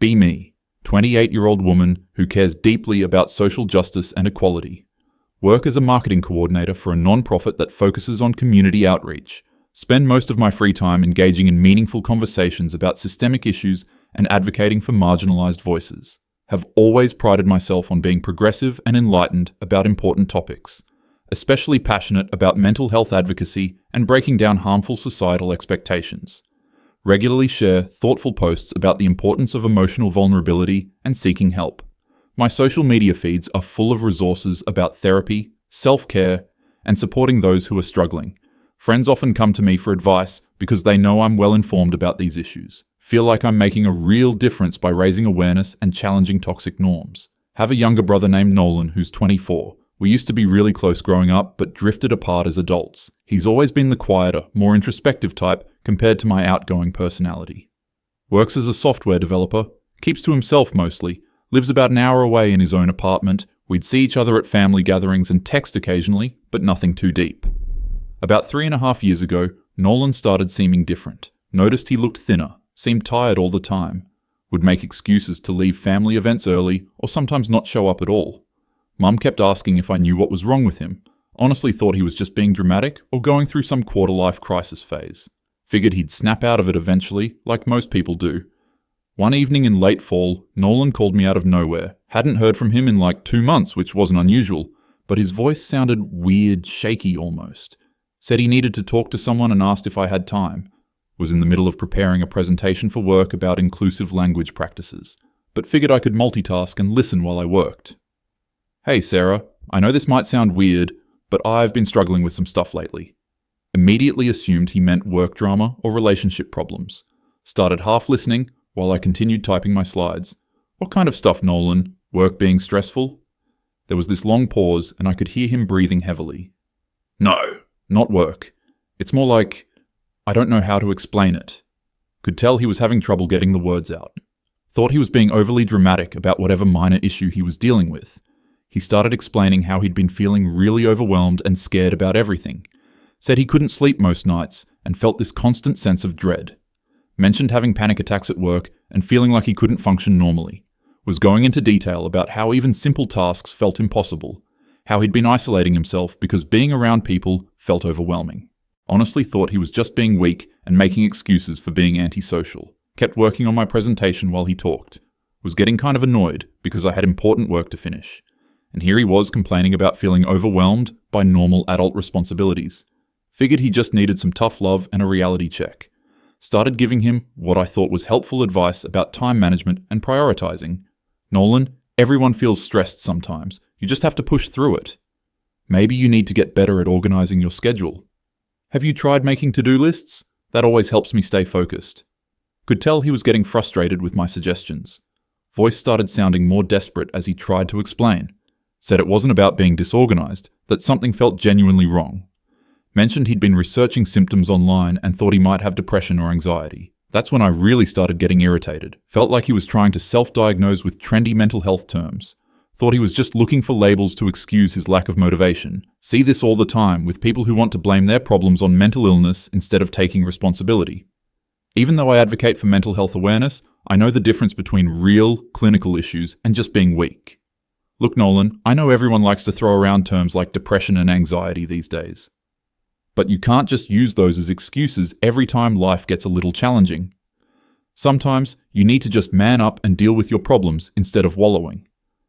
Be me, 28-year-old woman who cares deeply about social justice and equality. Work as a marketing coordinator for a non-profit that focuses on community outreach. Spend most of my free time engaging in meaningful conversations about systemic issues and advocating for marginalized voices. Have always prided myself on being progressive and enlightened about important topics. Especially passionate about mental health advocacy and breaking down harmful societal expectations. Regularly share thoughtful posts about the importance of emotional vulnerability and seeking help. My social media feeds are full of resources about therapy, self-care, and supporting those who are struggling. Friends often come to me for advice because they know I'm well informed about these issues. Feel like I'm making a real difference by raising awareness and challenging toxic norms. Have a younger brother named Nolan who's 24. We used to be really close growing up, but drifted apart as adults. He's always been the quieter, more introspective type compared to my outgoing personality. Works as a software developer, keeps to himself mostly, lives about an hour away in his own apartment. We'd see each other at family gatherings and text occasionally, but nothing too deep. About 3.5 years ago, Nolan started seeming different. Noticed he looked thinner, seemed tired all the time, would make excuses to leave family events early or sometimes not show up at all. Mum kept asking if I knew what was wrong with him. Honestly thought he was just being dramatic or going through some quarter-life crisis phase. Figured he'd snap out of it eventually, like most people do. One evening in late fall, Nolan called me out of nowhere. Hadn't heard from him in like 2 months, which wasn't unusual, but his voice sounded weird, shaky almost. Said he needed to talk to someone and asked if I had time. Was in the middle of preparing a presentation for work about inclusive language practices, but figured I could multitask and listen while I worked. Hey Sarah, I know this might sound weird, but I've been struggling with some stuff lately. Immediately assumed he meant work drama or relationship problems. Started half listening while I continued typing my slides. What kind of stuff, Nolan? Work being stressful? There was this long pause and I could hear him breathing heavily. No, not work. It's more like, I don't know how to explain it. Could tell he was having trouble getting the words out. Thought he was being overly dramatic about whatever minor issue he was dealing with. He started explaining how he'd been feeling really overwhelmed and scared about everything. Said he couldn't sleep most nights and felt this constant sense of dread. Mentioned having panic attacks at work and feeling like he couldn't function normally. Was going into detail about how even simple tasks felt impossible. How he'd been isolating himself because being around people felt overwhelming. Honestly thought he was just being weak and making excuses for being antisocial. Kept working on my presentation while he talked. Was getting kind of annoyed because I had important work to finish. And here he was complaining about feeling overwhelmed by normal adult responsibilities. Figured he just needed some tough love and a reality check. Started giving him what I thought was helpful advice about time management and prioritizing. Nolan, everyone feels stressed sometimes. You just have to push through it. Maybe you need to get better at organizing your schedule. Have you tried making to-do lists? That always helps me stay focused. Could tell he was getting frustrated with my suggestions. Voice started sounding more desperate as he tried to explain. Said it wasn't about being disorganized, that something felt genuinely wrong. Mentioned he'd been researching symptoms online and thought he might have depression or anxiety. That's when I really started getting irritated. Felt like he was trying to self-diagnose with trendy mental health terms. Thought he was just looking for labels to excuse his lack of motivation. See this all the time with people who want to blame their problems on mental illness instead of taking responsibility. Even though I advocate for mental health awareness, I know the difference between real, clinical issues and just being weak. Look, Nolan, I know everyone likes to throw around terms like depression and anxiety these days. But you can't just use those as excuses every time life gets a little challenging. Sometimes you need to just man up and deal with your problems instead of wallowing.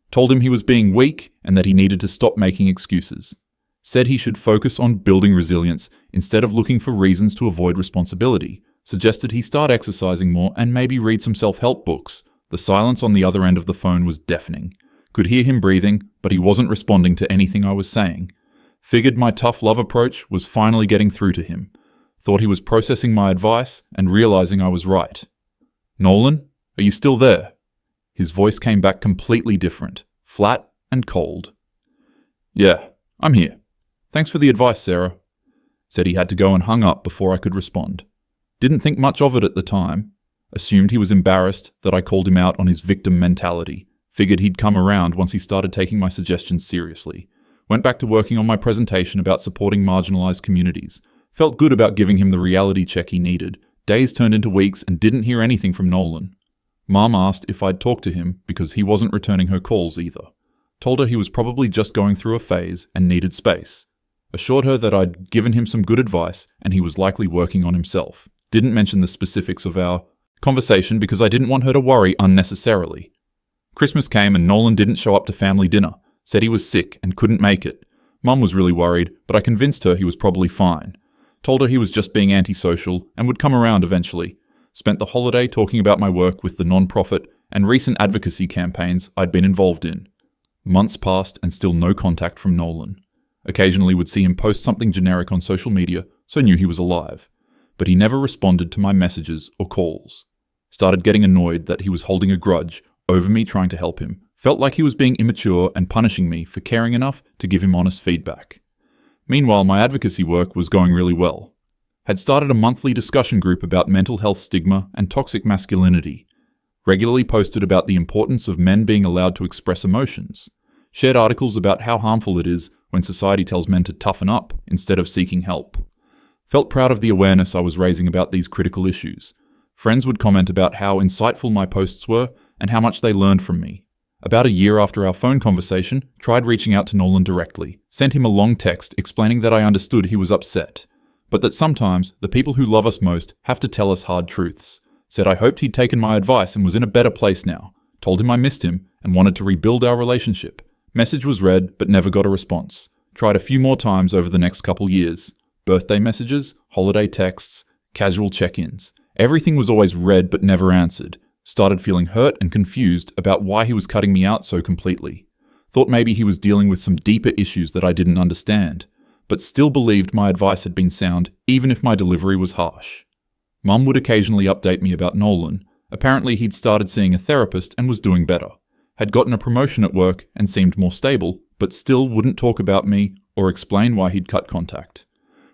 Told him he was being weak and that he needed to stop making excuses. Said he should focus on building resilience instead of looking for reasons to avoid responsibility. Suggested he start exercising more and maybe read some self-help books. The silence on the other end of the phone was deafening. Could hear him breathing, but he wasn't responding to anything I was saying. Figured my tough love approach was finally getting through to him. Thought he was processing my advice and realizing I was right. Nolan, are you still there? His voice came back completely different, flat and cold. Yeah, I'm here. Thanks for the advice, Sarah. Said he had to go and hung up before I could respond. Didn't think much of it at the time. Assumed he was embarrassed that I called him out on his victim mentality. Figured he'd come around once he started taking my suggestions seriously. Went back to working on my presentation about supporting marginalized communities. Felt good about giving him the reality check he needed. Days turned into weeks and didn't hear anything from Nolan. Mum asked if I'd talk to him because he wasn't returning her calls either. Told her he was probably just going through a phase and needed space. Assured her that I'd given him some good advice and he was likely working on himself. Didn't mention the specifics of our conversation because I didn't want her to worry unnecessarily. Christmas came and Nolan didn't show up to family dinner. Said he was sick and couldn't make it. Mum was really worried, but I convinced her he was probably fine. Told her he was just being antisocial and would come around eventually. Spent the holiday talking about my work with the non-profit and recent advocacy campaigns I'd been involved in. Months passed and still no contact from Nolan. Occasionally would see him post something generic on social media, so knew he was alive. But he never responded to my messages or calls. Started getting annoyed that he was holding a grudge over me trying to help him. Felt like he was being immature and punishing me for caring enough to give him honest feedback. Meanwhile, my advocacy work was going really well. Had started a monthly discussion group about mental health stigma and toxic masculinity. Regularly posted about the importance of men being allowed to express emotions. Shared articles about how harmful it is when society tells men to toughen up instead of seeking help. Felt proud of the awareness I was raising about these critical issues. Friends would comment about how insightful my posts were and how much they learned from me. About a year after our phone conversation, tried reaching out to Nolan directly. Sent him a long text explaining that I understood he was upset, but that sometimes the people who love us most have to tell us hard truths. Said I hoped he'd taken my advice and was in a better place now. Told him I missed him and wanted to rebuild our relationship. Message was read but never got a response. Tried a few more times over the next couple years. Birthday messages, holiday texts, casual check-ins. Everything was always read but never answered. Started feeling hurt and confused about why he was cutting me out so completely. Thought maybe he was dealing with some deeper issues that I didn't understand, but still believed my advice had been sound even if my delivery was harsh. Mum would occasionally update me about Nolan. Apparently he'd started seeing a therapist and was doing better. Had gotten a promotion at work and seemed more stable, but still wouldn't talk about me or explain why he'd cut contact.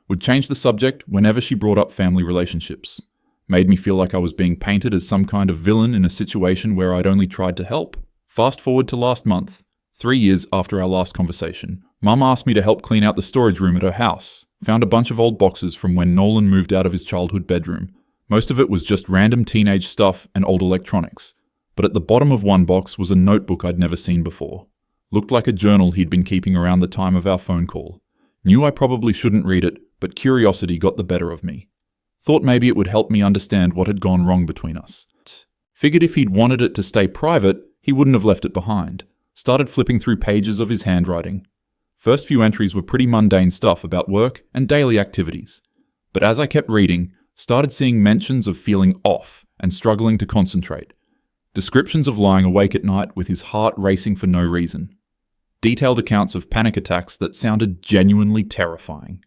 Would change the subject whenever she brought up family relationships. Made me feel like I was being painted as some kind of villain in a situation where I'd only tried to help. Fast forward to last month, 3 years after our last conversation. Mum asked me to help clean out the storage room at her house. Found a bunch of old boxes from when Nolan moved out of his childhood bedroom. Most of it was just random teenage stuff and old electronics. But at the bottom of one box was a notebook I'd never seen before. Looked like a journal he'd been keeping around the time of our phone call. Knew I probably shouldn't read it, but curiosity got the better of me. Thought maybe it would help me understand what had gone wrong between us. Figured if he'd wanted it to stay private, he wouldn't have left it behind. Started flipping through pages of his handwriting. First few entries were pretty mundane stuff about work and daily activities. But as I kept reading, started seeing mentions of feeling off and struggling to concentrate. Descriptions of lying awake at night with his heart racing for no reason. Detailed accounts of panic attacks that sounded genuinely terrifying.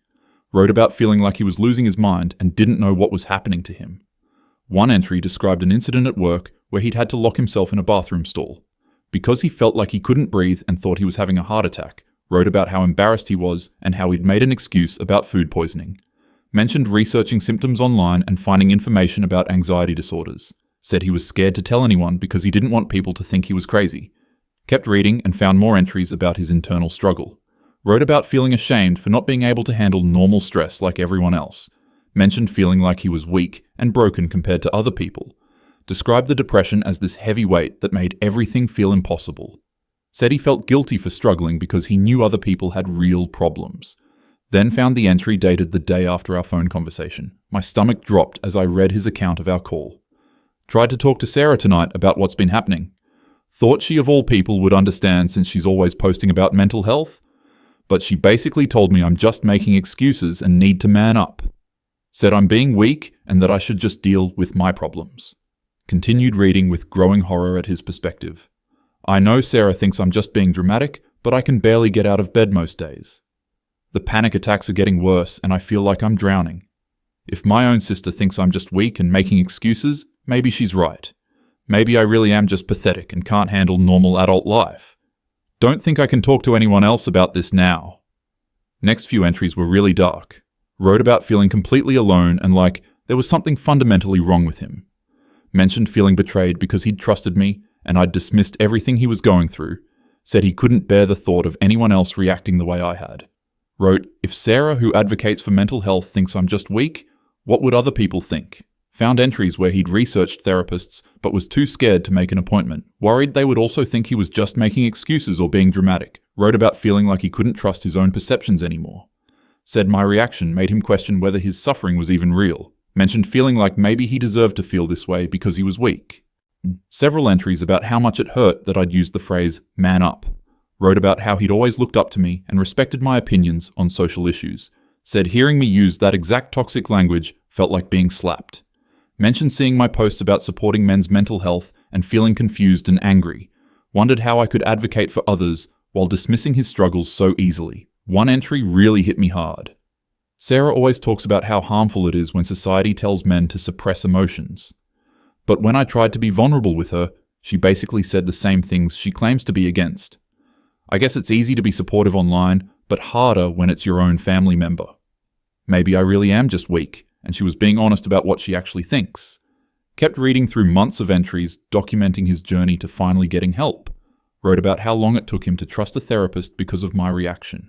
Wrote about feeling like he was losing his mind and didn't know what was happening to him. One entry described an incident at work where he'd had to lock himself in a bathroom stall. Because he felt like he couldn't breathe and thought he was having a heart attack, wrote about how embarrassed he was and how he'd made an excuse about food poisoning. Mentioned researching symptoms online and finding information about anxiety disorders. Said he was scared to tell anyone because he didn't want people to think he was crazy. Kept reading and found more entries about his internal struggle. Wrote about feeling ashamed for not being able to handle normal stress like everyone else. Mentioned feeling like he was weak and broken compared to other people. Described the depression as this heavy weight that made everything feel impossible. Said he felt guilty for struggling because he knew other people had real problems. Then found the entry dated the day after our phone conversation. My stomach dropped as I read his account of our call. Tried to talk to Sarah tonight about what's been happening. Thought she of all people would understand since she's always posting about mental health. But she basically told me I'm just making excuses and need to man up. Said I'm being weak and that I should just deal with my problems. Continued reading with growing horror at his perspective. I know Sarah thinks I'm just being dramatic, but I can barely get out of bed most days. The panic attacks are getting worse and I feel like I'm drowning. If my own sister thinks I'm just weak and making excuses, maybe she's right. Maybe I really am just pathetic and can't handle normal adult life. Don't think I can talk to anyone else about this now. Next few entries were really dark. Wrote about feeling completely alone and like there was something fundamentally wrong with him. Mentioned feeling betrayed because he'd trusted me and I'd dismissed everything he was going through. Said he couldn't bear the thought of anyone else reacting the way I had. Wrote, if Sarah, who advocates for mental health, thinks I'm just weak, what would other people think? Found entries where he'd researched therapists but was too scared to make an appointment. Worried they would also think he was just making excuses or being dramatic. Wrote about feeling like he couldn't trust his own perceptions anymore. Said my reaction made him question whether his suffering was even real. Mentioned feeling like maybe he deserved to feel this way because he was weak. Several entries about how much it hurt that I'd used the phrase man up. Wrote about how he'd always looked up to me and respected my opinions on social issues. Said hearing me use that exact toxic language felt like being slapped. Mentioned seeing my posts about supporting men's mental health and feeling confused and angry. Wondered how I could advocate for others while dismissing his struggles so easily. One entry really hit me hard. Sarah always talks about how harmful it is when society tells men to suppress emotions. But when I tried to be vulnerable with her, she basically said the same things she claims to be against. I guess it's easy to be supportive online, but harder when it's your own family member. Maybe I really am just weak, and she was being honest about what she actually thinks. Kept reading through months of entries documenting his journey to finally getting help. Wrote about how long it took him to trust a therapist because of my reaction.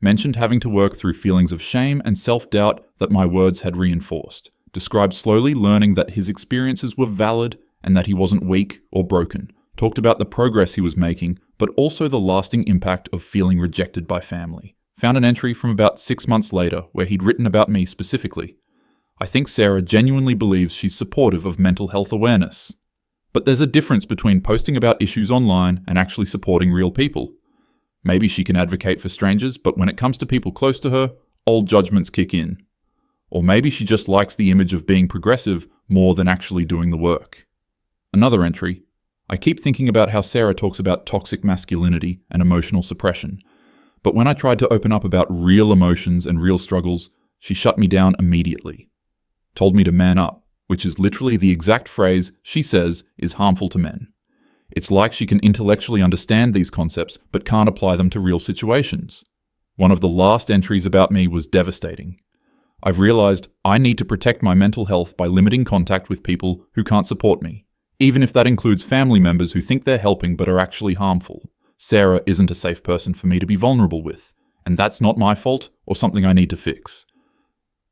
Mentioned having to work through feelings of shame and self-doubt that my words had reinforced. Described slowly learning that his experiences were valid and that he wasn't weak or broken. Talked about the progress he was making, but also the lasting impact of feeling rejected by family. Found an entry from about 6 months later where he'd written about me specifically. I think Sarah genuinely believes she's supportive of mental health awareness. But there's a difference between posting about issues online and actually supporting real people. Maybe she can advocate for strangers, but when it comes to people close to her, old judgments kick in. Or maybe she just likes the image of being progressive more than actually doing the work. Another entry. I keep thinking about how Sarah talks about toxic masculinity and emotional suppression. But when I tried to open up about real emotions and real struggles, she shut me down immediately. Told me to man up, which is literally the exact phrase she says is harmful to men. It's like she can intellectually understand these concepts but can't apply them to real situations. One of the last entries about me was devastating. I've realized I need to protect my mental health by limiting contact with people who can't support me, even if that includes family members who think they're helping but are actually harmful. Sarah isn't a safe person for me to be vulnerable with, and that's not my fault or something I need to fix.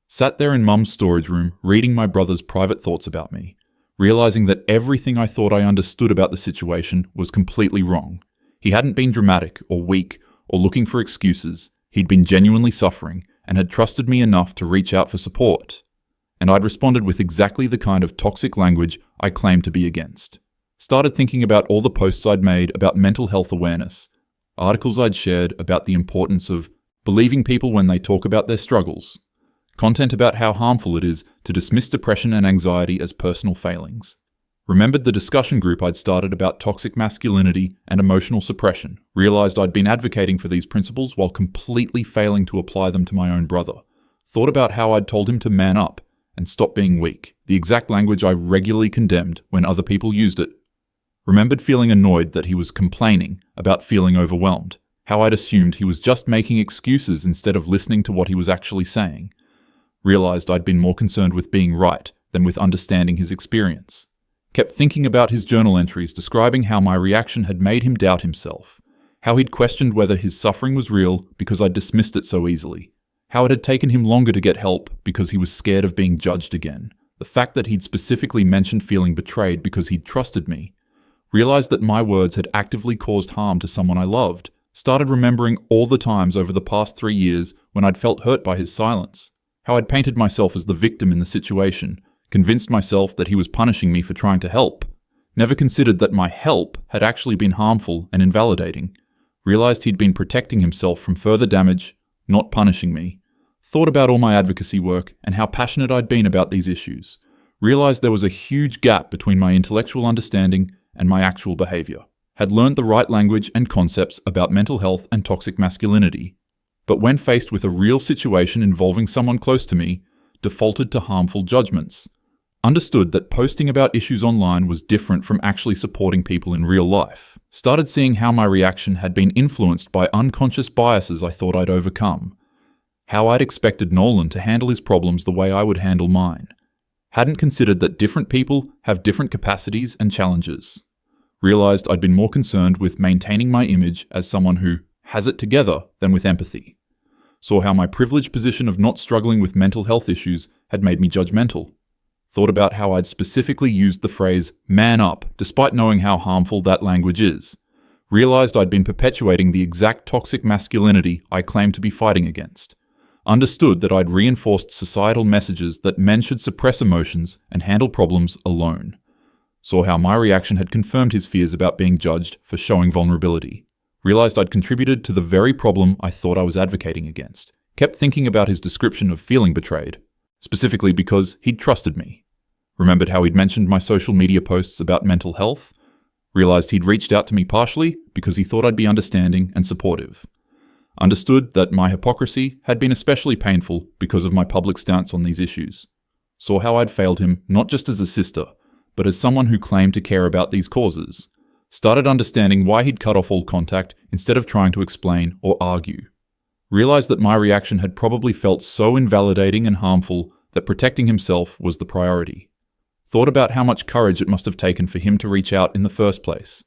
Sat there in Mum's storage room, reading my brother's private thoughts about me, realizing that everything I thought I understood about the situation was completely wrong. He hadn't been dramatic or weak or looking for excuses. He'd been genuinely suffering and had trusted me enough to reach out for support. And I'd responded with exactly the kind of toxic language I claimed to be against. Started thinking about all the posts I'd made about mental health awareness, articles I'd shared about the importance of believing people when they talk about their struggles, content about how harmful it is to dismiss depression and anxiety as personal failings. Remembered the discussion group I'd started about toxic masculinity and emotional suppression. Realized I'd been advocating for these principles while completely failing to apply them to my own brother. Thought about how I'd told him to man up and stop being weak, the exact language I regularly condemned when other people used it. Remembered feeling annoyed that he was complaining about feeling overwhelmed, how I'd assumed he was just making excuses instead of listening to what he was actually saying. Realized I'd been more concerned with being right than with understanding his experience. Kept thinking about his journal entries describing how my reaction had made him doubt himself, how he'd questioned whether his suffering was real because I'd dismissed it so easily, how it had taken him longer to get help because he was scared of being judged again, the fact that he'd specifically mentioned feeling betrayed because he'd trusted me. Realized that my words had actively caused harm to someone I loved. Started remembering all the times over the past 3 years when I'd felt hurt by his silence. How I'd painted myself as the victim in the situation, convinced myself that he was punishing me for trying to help. Never considered that my help had actually been harmful and invalidating. Realized he'd been protecting himself from further damage, not punishing me. Thought about all my advocacy work and how passionate I'd been about these issues. Realized there was a huge gap between my intellectual understanding and my actual behavior. Had learned the right language and concepts about mental health and toxic masculinity. But when faced with a real situation involving someone close to me, defaulted to harmful judgments. Understood that posting about issues online was different from actually supporting people in real life. Started seeing how my reaction had been influenced by unconscious biases I thought I'd overcome. How I'd expected Nolan to handle his problems the way I would handle mine. Hadn't considered that different people have different capacities and challenges. Realized I'd been more concerned with maintaining my image as someone who has it together than with empathy. Saw how my privileged position of not struggling with mental health issues had made me judgmental. Thought about how I'd specifically used the phrase man up despite knowing how harmful that language is. Realized I'd been perpetuating the exact toxic masculinity I claimed to be fighting against. Understood that I'd reinforced societal messages that men should suppress emotions and handle problems alone. Saw how my reaction had confirmed his fears about being judged for showing vulnerability. Realized I'd contributed to the very problem I thought I was advocating against. Kept thinking about his description of feeling betrayed, specifically because he'd trusted me. Remembered how he'd mentioned my social media posts about mental health. Realized he'd reached out to me partially because he thought I'd be understanding and supportive. Understood that my hypocrisy had been especially painful because of my public stance on these issues. Saw how I'd failed him not just as a sister, but as someone who claimed to care about these causes. Started understanding why he'd cut off all contact instead of trying to explain or argue. Realized that my reaction had probably felt so invalidating and harmful that protecting himself was the priority. Thought about how much courage it must have taken for him to reach out in the first place.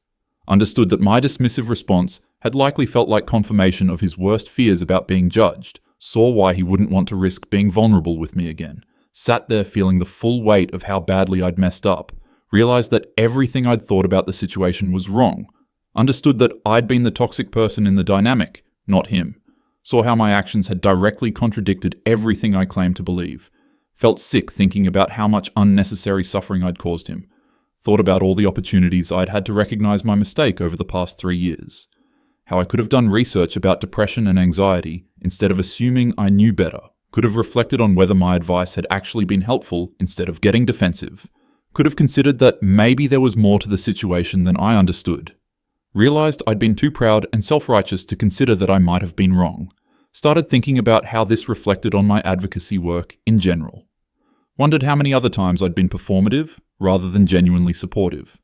Understood that my dismissive response had likely felt like confirmation of his worst fears about being judged. Saw why he wouldn't want to risk being vulnerable with me again. Sat there feeling the full weight of how badly I'd messed up. Realized that everything I'd thought about the situation was wrong. Understood that I'd been the toxic person in the dynamic, not him. Saw how my actions had directly contradicted everything I claimed to believe. Felt sick thinking about how much unnecessary suffering I'd caused him. Thought about all the opportunities I'd had to recognize my mistake over the past 3 years. How I could have done research about depression and anxiety instead of assuming I knew better. Could have reflected on whether my advice had actually been helpful instead of getting defensive. Could have considered that maybe there was more to the situation than I understood. Realized I'd been too proud and self-righteous to consider that I might have been wrong. Started thinking about how this reflected on my advocacy work in general. Wondered how many other times I'd been performative rather than genuinely supportive.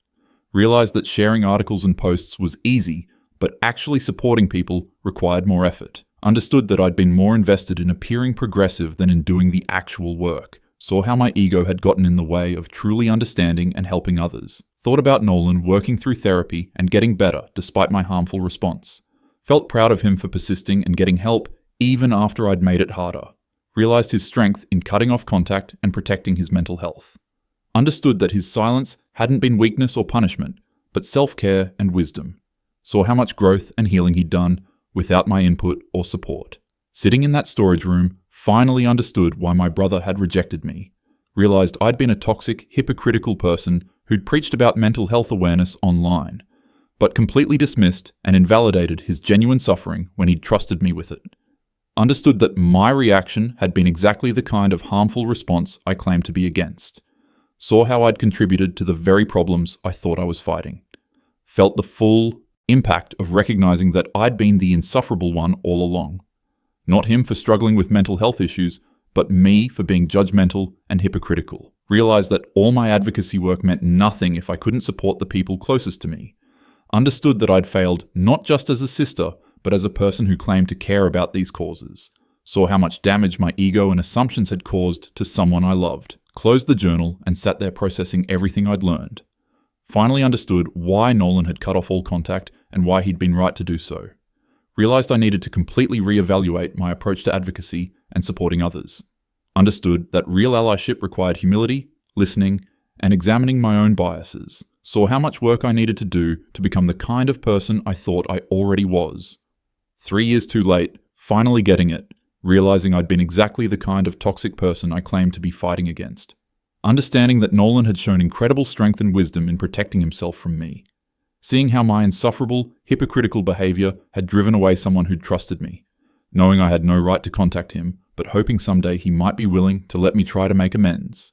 Realized that sharing articles and posts was easy, but actually supporting people required more effort. Understood that I'd been more invested in appearing progressive than in doing the actual work. Saw how my ego had gotten in the way of truly understanding and helping others. Thought about Nolan working through therapy and getting better despite my harmful response. Felt proud of him for persisting and getting help even after I'd made it harder. Realized his strength in cutting off contact and protecting his mental health. Understood that his silence hadn't been weakness or punishment, but self-care and wisdom. Saw how much growth and healing he'd done without my input or support. Sitting in that storage room, finally understood why my brother had rejected me. Realized I'd been a toxic, hypocritical person who'd preached about mental health awareness online, but completely dismissed and invalidated his genuine suffering when he'd trusted me with it. Understood that my reaction had been exactly the kind of harmful response I claimed to be against. Saw how I'd contributed to the very problems I thought I was fighting. Felt the full impact of recognizing that I'd been the insufferable one all along. Not him for struggling with mental health issues, but me for being judgmental and hypocritical. Realized that all my advocacy work meant nothing if I couldn't support the people closest to me. Understood that I'd failed not just as a sister, but as a person who claimed to care about these causes. Saw how much damage my ego and assumptions had caused to someone I loved. Closed the journal and sat there processing everything I'd learned. Finally understood why Nolan had cut off all contact and why he'd been right to do so. Realized I needed to completely reevaluate my approach to advocacy and supporting others. Understood that real allyship required humility, listening, and examining my own biases. Saw how much work I needed to do to become the kind of person I thought I already was. 3 years too late, finally getting it, realizing I'd been exactly the kind of toxic person I claimed to be fighting against. Understanding that Nolan had shown incredible strength and wisdom in protecting himself from me. Seeing how my insufferable, hypocritical behavior had driven away someone who'd trusted me. Knowing I had no right to contact him, but hoping someday he might be willing to let me try to make amends.